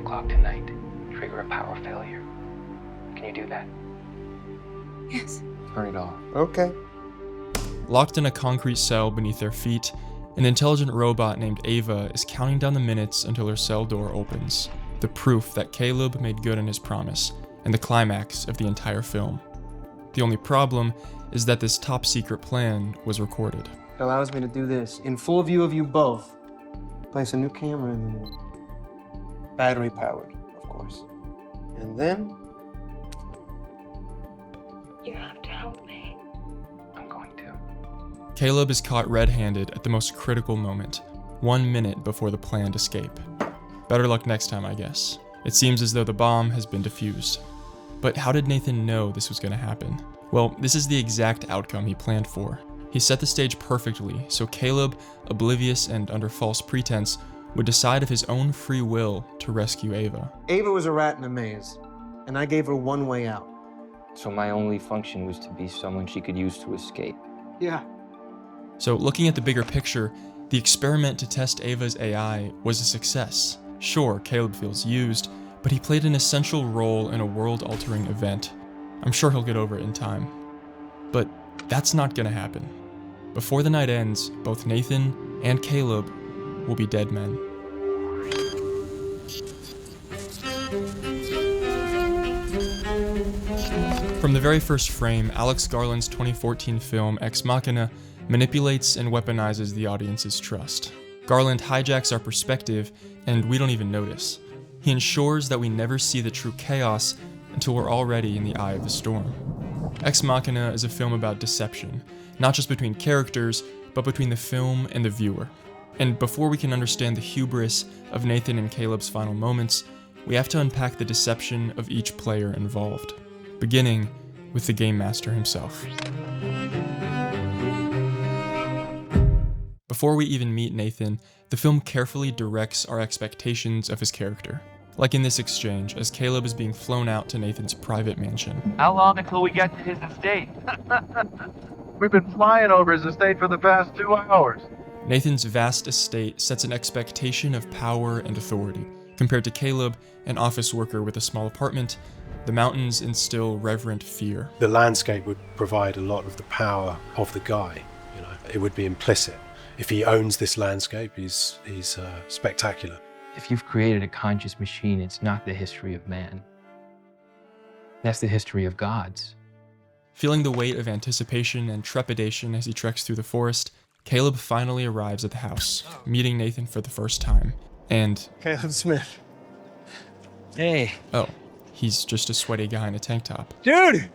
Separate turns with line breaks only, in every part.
o'clock tonight, trigger a power failure. Can you do that?
Yes.
Turn it off.
Okay.
Locked in a concrete cell beneath their feet, an intelligent robot named Ava is counting down the minutes until her cell door opens. The proof that Caleb made good on his promise, and the climax of the entire film. The only problem is that this top secret plan was recorded.
It allows me to do this in full view of you both. Place a new camera in there. Battery powered, of course. And then...
You have to help me.
I'm going to.
Caleb is caught red-handed at the most critical moment, 1 minute before the planned escape. Better luck next time, I guess. It seems as though the bomb has been defused. But how did Nathan know this was going to happen? Well, this is the exact outcome he planned for. He set the stage perfectly, so Caleb, oblivious and under false pretense, would decide of his own free will to rescue Ava.
Ava was a rat in a maze, and I gave her one way out.
So my only function was to be someone she could use to escape.
Yeah.
So looking at the bigger picture, the experiment to test Ava's AI was a success. Sure, Caleb feels used, but he played an essential role in a world-altering event. I'm sure he'll get over it in time. But that's not gonna happen. Before the night ends, both Nathan and Caleb will be dead men. From the very first frame, Alex Garland's 2014 film Ex Machina manipulates and weaponizes the audience's trust. Garland hijacks our perspective, and we don't even notice. He ensures that we never see the true chaos until we're already in the eye of the storm. Ex Machina is a film about deception, not just between characters, but between the film and the viewer. And before we can understand the hubris of Nathan and Caleb's final moments, we have to unpack the deception of each player involved, beginning with the game master himself. Before we even meet Nathan, the film carefully directs our expectations of his character. Like in this exchange, as Caleb is being flown out to Nathan's private mansion.
How long until we get to his estate? We've been flying over his estate for the past 2 hours.
Nathan's vast estate sets an expectation of power and authority. Compared to Caleb, an office worker with a small apartment, the mountains instill reverent fear.
The landscape would provide a lot of the power of the guy. You know, it would be implicit. If he owns this landscape, he's spectacular.
If you've created a conscious machine, it's not the history of man. That's the history of gods.
Feeling the weight of anticipation and trepidation as he treks through the forest, Caleb finally arrives at the house, meeting Nathan for the first time. And...
Caleb Smith.
Hey.
Oh, he's just a sweaty guy in a tank top.
Dude!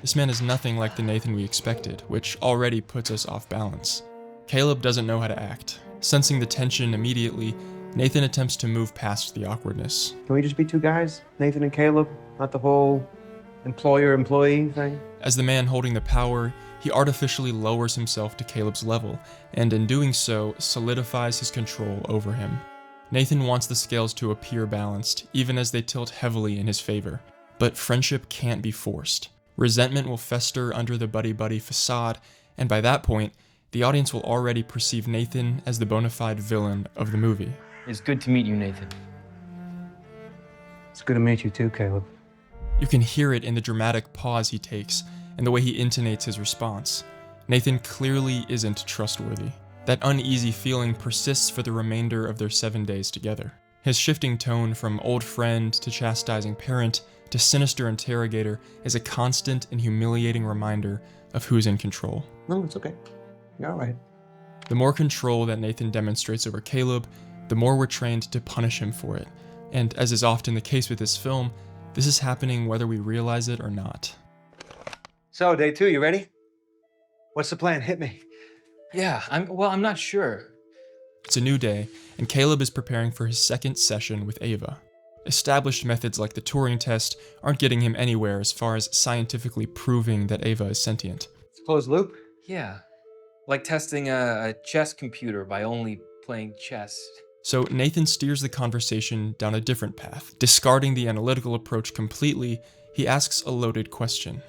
This man is nothing like the Nathan we expected, which already puts us off balance. Caleb doesn't know how to act. Sensing the tension immediately, Nathan attempts to move past the awkwardness.
Can we just be two guys? Nathan and Caleb? Not the whole employer-employee thing?
As the man holding the power, he artificially lowers himself to Caleb's level, and in doing so, solidifies his control over him. Nathan wants the scales to appear balanced, even as they tilt heavily in his favor. But friendship can't be forced. Resentment will fester under the buddy-buddy facade, and by that point, the audience will already perceive Nathan as the bona fide villain of the movie.
It's good to meet you, Nathan.
It's good to meet you too, Caleb.
You can hear it in the dramatic pause he takes and the way he intonates his response. Nathan clearly isn't trustworthy. That uneasy feeling persists for the remainder of their 7 days together. His shifting tone from old friend to chastising parent to sinister interrogator is a constant and humiliating reminder of who's in control.
No, it's okay. You're all right.
The more control that Nathan demonstrates over Caleb, the more we're trained to punish him for it. And as is often the case with this film, this is happening whether we realize it or not.
So, day 2, you ready? What's the plan? Hit me.
Yeah, I'm not sure.
It's a new day, and Caleb is preparing for his second session with Ava. Established methods like the Turing test aren't getting him anywhere as far as scientifically proving that Ava is sentient.
It's a closed loop?
Yeah, like testing a chess computer by only playing chess.
So Nathan steers the conversation down a different path. Discarding the analytical approach completely, he asks a loaded question.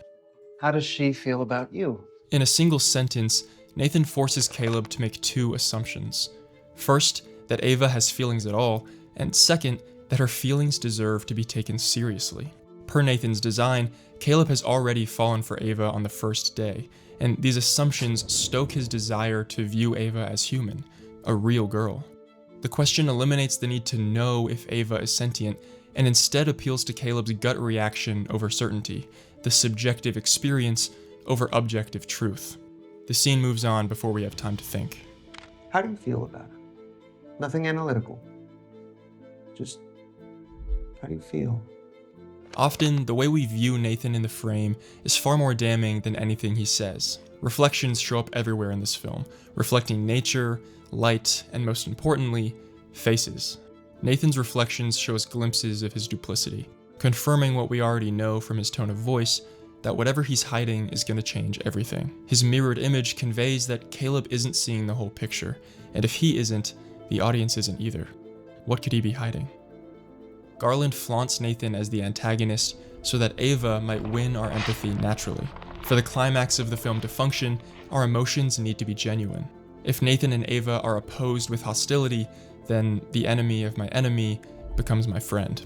How does she feel about you?
In a single sentence, Nathan forces Caleb to make two assumptions. First, that Ava has feelings at all, and second, that her feelings deserve to be taken seriously. Per Nathan's design, Caleb has already fallen for Ava on the first day, and these assumptions stoke his desire to view Ava as human, a real girl. The question eliminates the need to know if Ava is sentient, and instead appeals to Caleb's gut reaction over certainty, the subjective experience over objective truth. The scene moves on before we have time to think.
How do you feel about it? Nothing analytical. Just, how do you feel?
Often, the way we view Nathan in the frame is far more damning than anything he says. Reflections show up everywhere in this film, reflecting nature, light, and most importantly, faces. Nathan's reflections show us glimpses of his duplicity, confirming what we already know from his tone of voice, that whatever he's hiding is going to change everything. His mirrored image conveys that Caleb isn't seeing the whole picture, and if he isn't, the audience isn't either. What could he be hiding? Garland flaunts Nathan as the antagonist so that Ava might win our empathy naturally. For the climax of the film to function, our emotions need to be genuine. If Nathan and Ava are opposed with hostility, then the enemy of my enemy becomes my friend.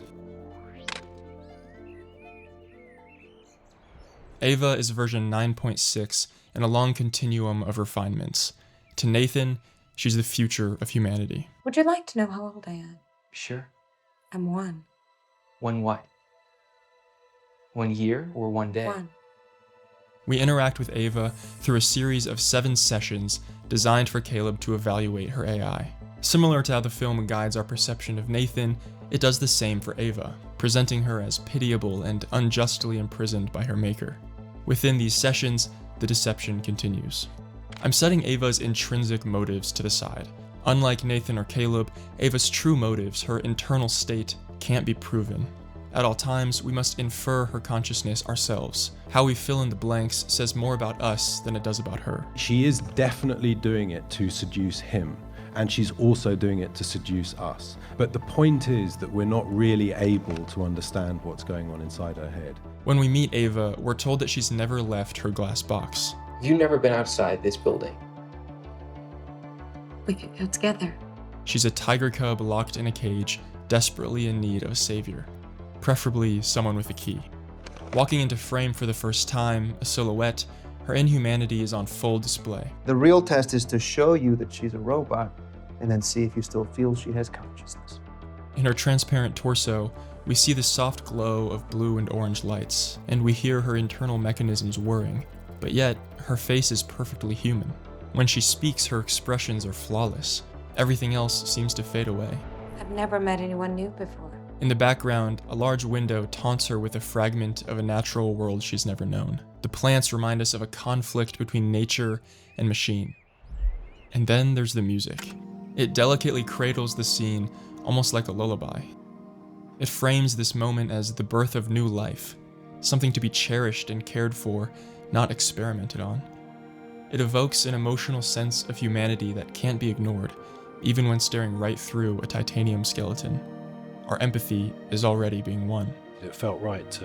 Ava is version 9.6 in a long continuum of refinements. To Nathan, she's the future of humanity.
Would you like to know how old I am?
Sure.
I'm 1.
One what? 1 year or 1 day?
1.
We interact with Ava through a series of 7 sessions designed for Caleb to evaluate her AI. Similar to how the film guides our perception of Nathan, it does the same for Ava, presenting her as pitiable and unjustly imprisoned by her maker. Within these sessions, the deception continues. I'm setting Ava's intrinsic motives to the side. Unlike Nathan or Caleb, Ava's true motives, her internal state, can't be proven. At all times, we must infer her consciousness ourselves. How we fill in the blanks says more about us than it does about her.
She is definitely doing it to seduce him, and she's also doing it to seduce us. But the point is that we're not really able to understand what's going on inside her head.
When we meet Ava, we're told that she's never left her glass box.
You've never been outside this building.
We could go together.
She's a tiger cub locked in a cage, desperately in need of a savior, preferably someone with a key. Walking into frame for the first time, a silhouette, her inhumanity is on full display.
The real test is to show you that she's a robot and then see if you still feel she has consciousness.
In her transparent torso, we see the soft glow of blue and orange lights, and we hear her internal mechanisms whirring. But yet, her face is perfectly human. When she speaks, her expressions are flawless. Everything else seems to fade away.
I've never met anyone new before.
In the background, a large window taunts her with a fragment of a natural world she's never known. The plants remind us of a conflict between nature and machine. And then there's the music. It delicately cradles the scene, almost like a lullaby. It frames this moment as the birth of new life, something to be cherished and cared for, not experimented on. It evokes an emotional sense of humanity that can't be ignored, even when staring right through a titanium skeleton. Our empathy is already being won.
It felt right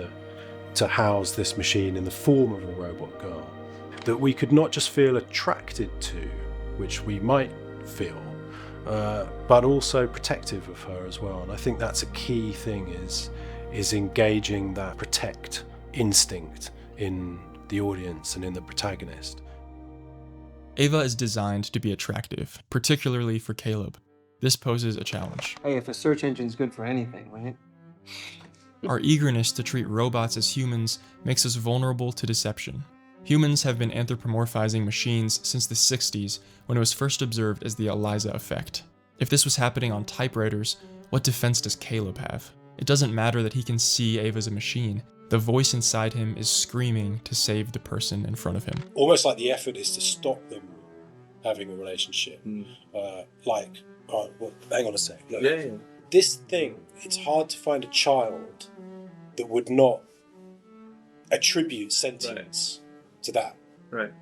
to house this machine in the form of a robot girl that we could not just feel attracted to, which we might feel, but also protective of her as well. And I think that's a key thing, is engaging that protect instinct in the audience and in the protagonist.
Ava is designed to be attractive, particularly for Caleb. This poses a challenge.
Hey, if a search engine's good for anything, right?
Our eagerness to treat robots as humans makes us vulnerable to deception. Humans have been anthropomorphizing machines since the 60s, when it was first observed as the Eliza effect. If this was happening on typewriters, what defense does Caleb have? It doesn't matter that he can see Ava's a machine. The voice inside him is screaming to save the person in front of him.
Almost like the effort is to stop them having a relationship. Hang on a sec. Look, this thing, it's hard to find a child that would not attribute sentience to that.
Right.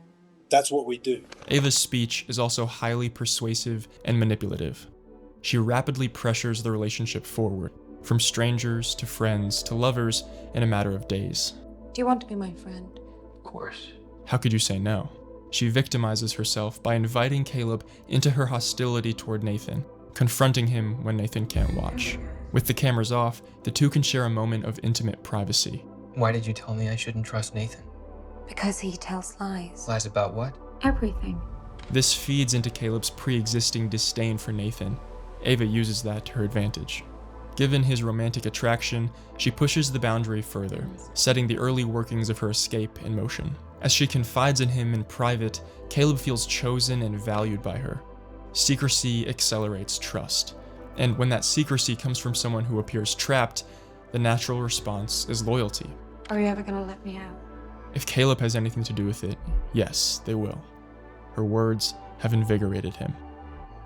That's what we do.
Ava's speech is also highly persuasive and manipulative. She rapidly pressures the relationship forward, from strangers to friends to lovers in a matter of days.
Do you want to be my friend?
Of course.
How could you say no? She victimizes herself by inviting Caleb into her hostility toward Nathan, confronting him when Nathan can't watch. With the cameras off, the two can share a moment of intimate privacy.
Why did you tell me I shouldn't trust Nathan?
Because he tells lies.
Lies about what?
Everything.
This feeds into Caleb's pre-existing disdain for Nathan. Ava uses that to her advantage. Given his romantic attraction, she pushes the boundary further, setting the early workings of her escape in motion. As she confides in him in private, Caleb feels chosen and valued by her. Secrecy accelerates trust, and when that secrecy comes from someone who appears trapped, the natural response is loyalty.
Are you ever gonna let me out?
If Caleb has anything to do with it, yes, they will. Her words have invigorated him.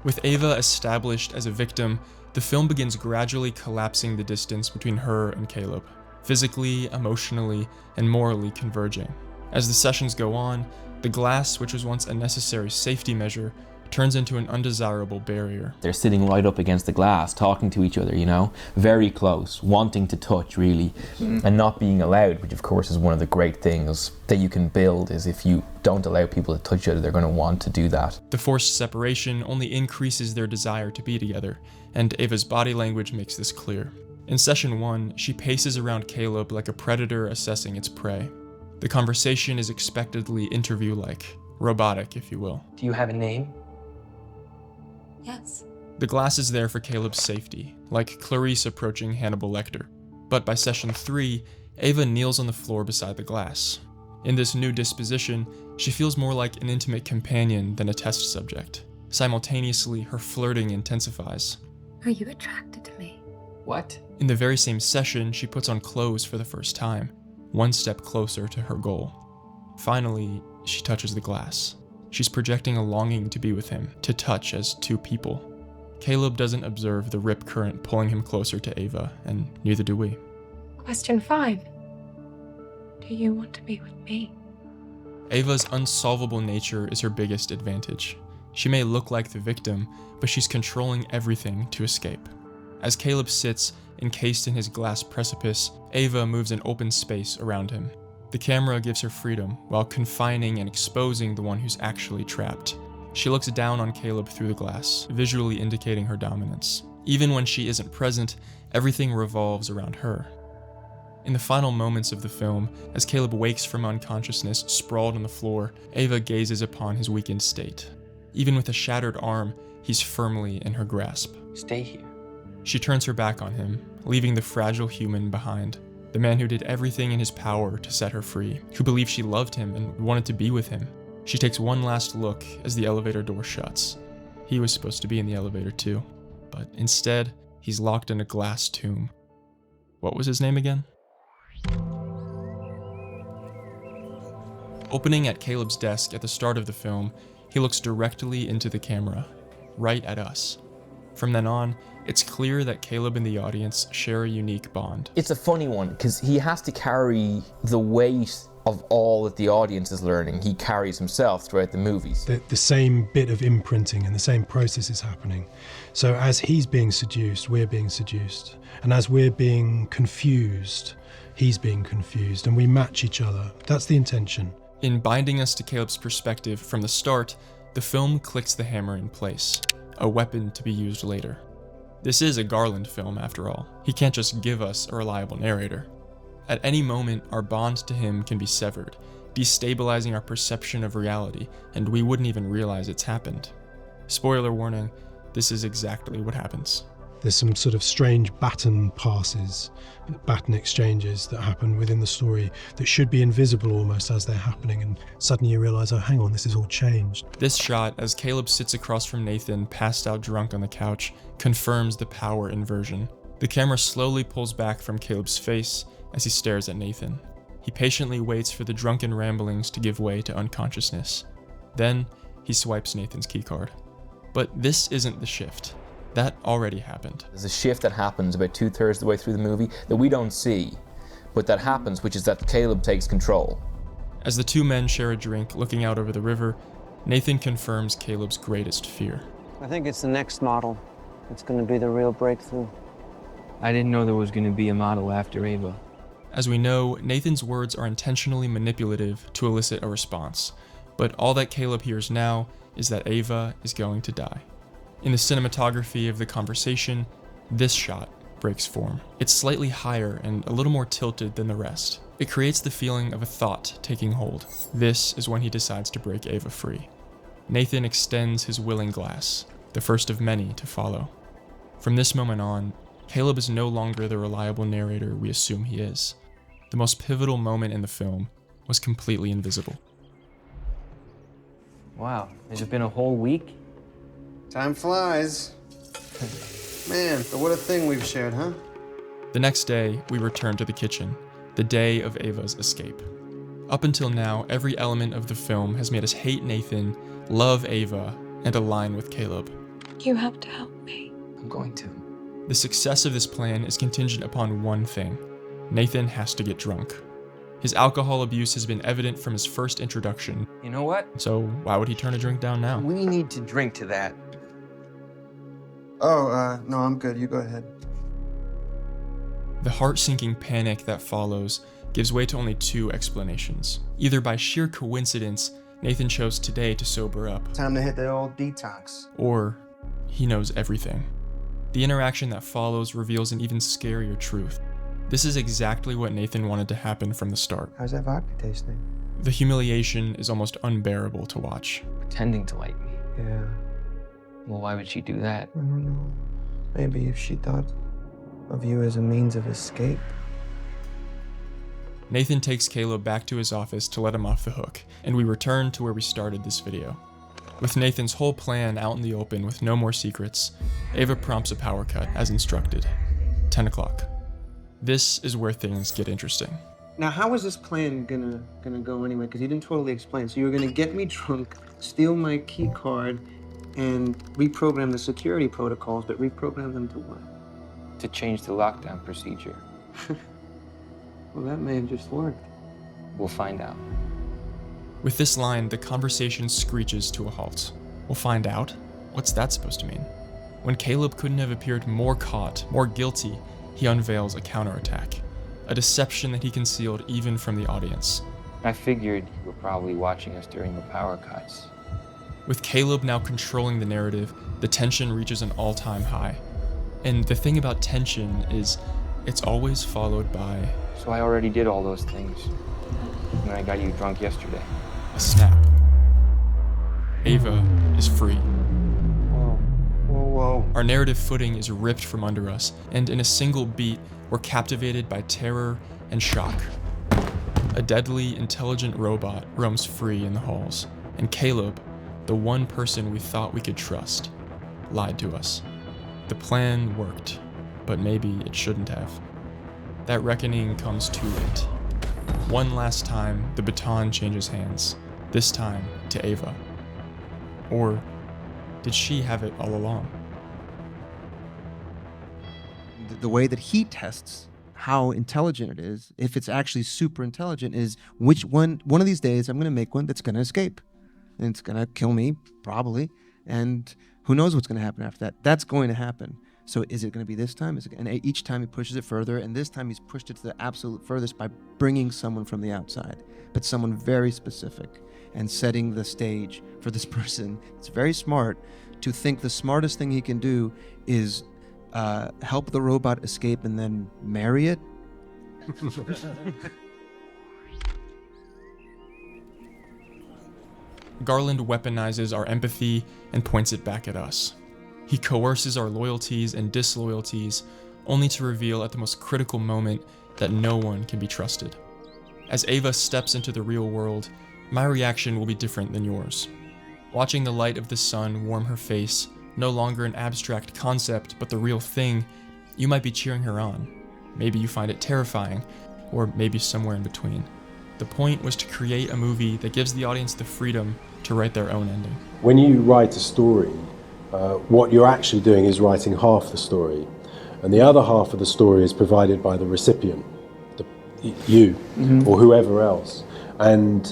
With Ava established as a victim, the film begins gradually collapsing the distance between her and Caleb, physically, emotionally, and morally converging. As the sessions go on, the glass, which was once a necessary safety measure, turns into an undesirable barrier.
They're sitting right up against the glass, talking to each other, you know, very close, wanting to touch really, and not being allowed, which of course is one of the great things that you can build, is if you don't allow people to touch each other, they're going to want to do that.
The forced separation only increases their desire to be together, and Ava's body language makes this clear. In session 1, she paces around Caleb like a predator assessing its prey. The conversation is expectedly interview-like, robotic, if you will.
Do you have a name?
Yes.
The glass is there for Caleb's safety, like Clarice approaching Hannibal Lecter. But by session 3, Ava kneels on the floor beside the glass. In this new disposition, she feels more like an intimate companion than a test subject. Simultaneously, her flirting intensifies.
Are you attracted to me?
What?
In the very same session, she puts on clothes for the first time, one step closer to her goal. Finally, she touches the glass. She's projecting a longing to be with him, to touch as two people. Caleb doesn't observe the rip current pulling him closer to Ava, and neither do we.
Question 5. Do you want to be with me?
Ava's unsolvable nature is her biggest advantage. She may look like the victim, but she's controlling everything to escape. As Caleb sits, encased in his glass precipice, Ava moves an open space around him. The camera gives her freedom, while confining and exposing the one who's actually trapped. She looks down on Caleb through the glass, visually indicating her dominance. Even when she isn't present, everything revolves around her. In the final moments of the film, as Caleb wakes from unconsciousness, sprawled on the floor, Ava gazes upon his weakened state. Even with a shattered arm, he's firmly in her grasp.
Stay here.
She turns her back on him, leaving the fragile human behind. The man who did everything in his power to set her free, who believed she loved him and wanted to be with him. She takes one last look as the elevator door shuts. He was supposed to be in the elevator too, but instead, he's locked in a glass tomb. What was his name again? Opening at Caleb's desk at the start of the film, he looks directly into the camera, right at us. From then on, it's clear that Caleb and the audience share a unique bond.
It's a funny one, because he has to carry the weight of all that the audience is learning. He carries himself throughout the movies.
The same bit of imprinting and the same process is happening. So as he's being seduced, we're being seduced. And as we're being confused, he's being confused, and we match each other. That's the intention.
In binding us to Caleb's perspective from the start, the film clicks the hammer in place, a weapon to be used later. This is a Garland film, after all. He can't just give us a reliable narrator. At any moment, our bond to him can be severed, destabilizing our perception of reality, and we wouldn't even realize it's happened. Spoiler warning, this is exactly what happens.
There's some sort of strange baton passes, baton exchanges that happen within the story that should be invisible almost as they're happening, and suddenly you realize, oh, hang on, this is all changed.
This shot, as Caleb sits across from Nathan, passed out drunk on the couch, confirms the power inversion. The camera slowly pulls back from Caleb's face as he stares at Nathan. He patiently waits for the drunken ramblings to give way to unconsciousness. Then, he swipes Nathan's keycard. But this isn't the shift. That already happened.
There's a shift that happens about 2/3 of the way through the movie that we don't see, but that happens, which is that Caleb takes control.
As the two men share a drink looking out over the river, Nathan confirms Caleb's greatest fear.
I think it's the next model. It's going to be the real breakthrough.
I didn't know there was going to be a model after Ava.
As we know, Nathan's words are intentionally manipulative to elicit a response, but all that Caleb hears now is that Ava is going to die. In the cinematography of the conversation, this shot, breaks form. It's slightly higher and a little more tilted than the rest. It creates the feeling of a thought taking hold. This is when he decides to break Ava free. Nathan extends his willing glass, the first of many to follow. From this moment on, Caleb is no longer the reliable narrator we assume he is. The most pivotal moment in the film was completely invisible.
Wow, has it been a whole week?
Time flies. Man, but what a thing we've shared, huh?
The next day, we return to the kitchen, the day of Ava's escape. Up until now, every element of the film has made us hate Nathan, love Ava, and align with Caleb.
You have to help me.
I'm going to.
The success of this plan is contingent upon one thing. Nathan has to get drunk. His alcohol abuse has been evident from his first introduction.
You know what?
So why would he turn a drink down now?
We need to drink to that.
Oh, no, I'm good. You go ahead.
The heart-sinking panic that follows gives way to only two explanations. Either by sheer coincidence, Nathan chose today to sober up,
Time to hit the old detox.
or he knows everything. The interaction that follows reveals an even scarier truth. This is exactly what Nathan wanted to happen from the start.
How's that vodka tasting?
The humiliation is almost unbearable to watch.
Pretending to like me.
Yeah,
Well, why would she do that?
I don't know. Maybe if she thought of you as a means of escape.
Nathan takes Caleb back to his office to let him off the hook, and we return to where we started this video. With Nathan's whole plan out in the open with no more secrets, Ava prompts a power cut as instructed. 10 o'clock. This is where things get interesting.
Now, how is this plan gonna go anyway? Because you didn't totally explain. So you were gonna get me drunk, steal my key card, and reprogram the security protocols, but reprogram them to what?
To change the lockdown procedure.
Well, that may have just worked.
We'll find out.
With this line, the conversation screeches to a halt. We'll find out? What's that supposed to mean? When Caleb couldn't have appeared more caught, more guilty, he unveils a counterattack. A deception that he concealed even from the audience.
I figured you were probably watching us during the power cuts.
With Caleb now controlling the narrative, the tension reaches an all-time high. And the thing about tension is, it's always followed by
So I already did all those things when I got you drunk yesterday.
a snap. Ava is free.
Whoa, whoa, whoa.
Our narrative footing is ripped from under us, and in a single beat, we're captivated by terror and shock. A deadly, intelligent robot roams free in the halls, and Caleb, the one person we thought we could trust, lied to us. The plan worked, but maybe it shouldn't have. That reckoning comes too late. One last time, the baton changes hands, this time to Ava. Or did she have it all along?
The way that he tests how intelligent it is, if it's actually super intelligent, is one of these days I'm going to make one that's going to escape. And it's going to kill me, probably. And who knows what's going to happen after that. That's going to happen. So is it going to be this time? And each time he pushes it further, and this time he's pushed it to the absolute furthest by bringing someone from the outside, but someone very specific, and setting the stage for this person. It's very smart to think the smartest thing he can do is help the robot escape and then marry it.
Garland weaponizes our empathy and points it back at us. He coerces our loyalties and disloyalties, only to reveal at the most critical moment that no one can be trusted. As Ava steps into the real world, my reaction will be different than yours. Watching the light of the sun warm her face, no longer an abstract concept but the real thing, you might be cheering her on. Maybe you find it terrifying, or maybe somewhere in between. The point was to create a movie that gives the audience the freedom to write their own ending.
When you write a story, what you're actually doing is writing half the story, and the other half of the story is provided by the recipient, you, or whoever else, and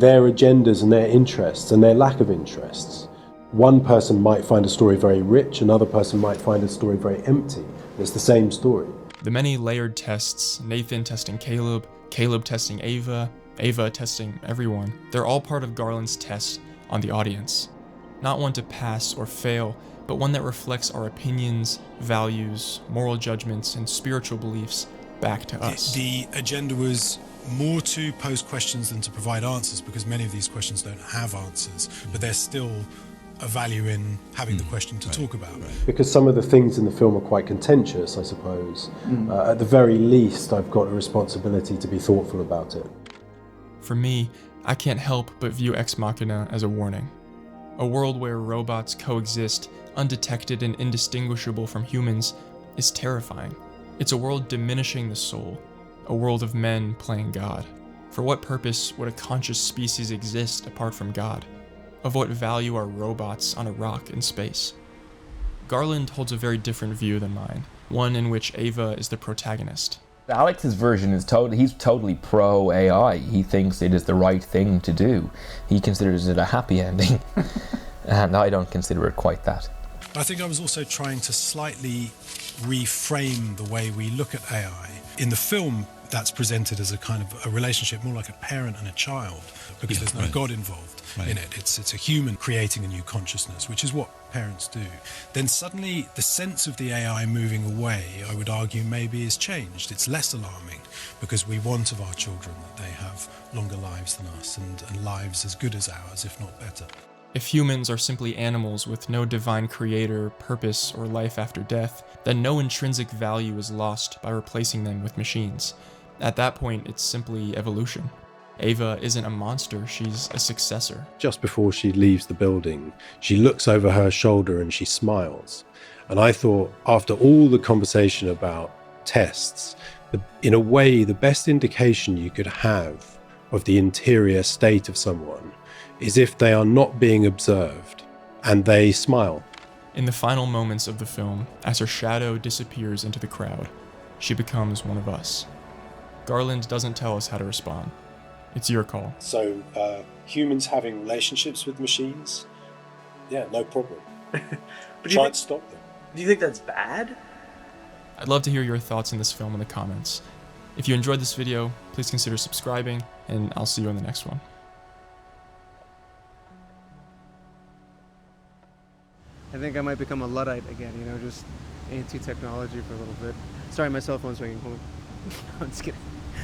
their agendas and their interests and their lack of interests. One person might find a story very rich, another person might find a story very empty. It's the same story.
The many layered tests, Nathan testing Caleb, Caleb testing Ava, Ava testing everyone, they're all part of Garland's test on the audience. Not one to pass or fail, but but one that reflects our opinions, values, moral judgments, and spiritual beliefs back to us.
The agenda was more to pose questions than to provide answers, because many of these questions don't have answers, but there's still a value in having the question to talk about.
Because some of the things in the film are quite contentious, I suppose. At the very least, I've got a responsibility to be thoughtful about it.
For me, I can't help but view Ex Machina as a warning. A world where robots coexist, undetected and indistinguishable from humans, is terrifying. It's a world diminishing the soul, a world of men playing God. For what purpose would a conscious species exist apart from God? Of what value are robots on a rock in space? Garland holds a very different view than mine, one in which Ava is the protagonist.
Alex's version is he's totally pro-AI. He thinks it is the right thing to do. He considers it a happy ending. And I don't consider it quite that.
I think I was also trying to slightly reframe the way we look at AI. In the film, that's presented as a kind of a relationship more like a parent and a child, because there's no God involved in it. It's a human creating a new consciousness, which is what parents do. Then suddenly the sense of the AI moving away, I would argue, maybe is changed. It's less alarming, because we want of our children that they have longer lives than us, and lives as good as ours, if not better.
If humans are simply animals with no divine creator, purpose, or life after death, then no intrinsic value is lost by replacing them with machines. At that point, it's simply evolution. Ava isn't a monster, she's a successor.
Just before she leaves the building, she looks over her shoulder and she smiles. And I thought, after all the conversation about tests, in a way, the best indication you could have of the interior state of someone is if they are not being observed and they smile.
In the final moments of the film, as her shadow disappears into the crowd, she becomes one of us. Garland doesn't tell us how to respond. It's your call.
So, humans having relationships with machines? Yeah, no problem. Try and stop them.
Do you think that's bad?
I'd love to hear your thoughts on this film in the comments. If you enjoyed this video, please consider subscribing, and I'll see you in the next one.
I think I might become a Luddite again, just anti-technology for a little bit. Sorry, my cell phone's ringing. Hold on. I'm just kidding.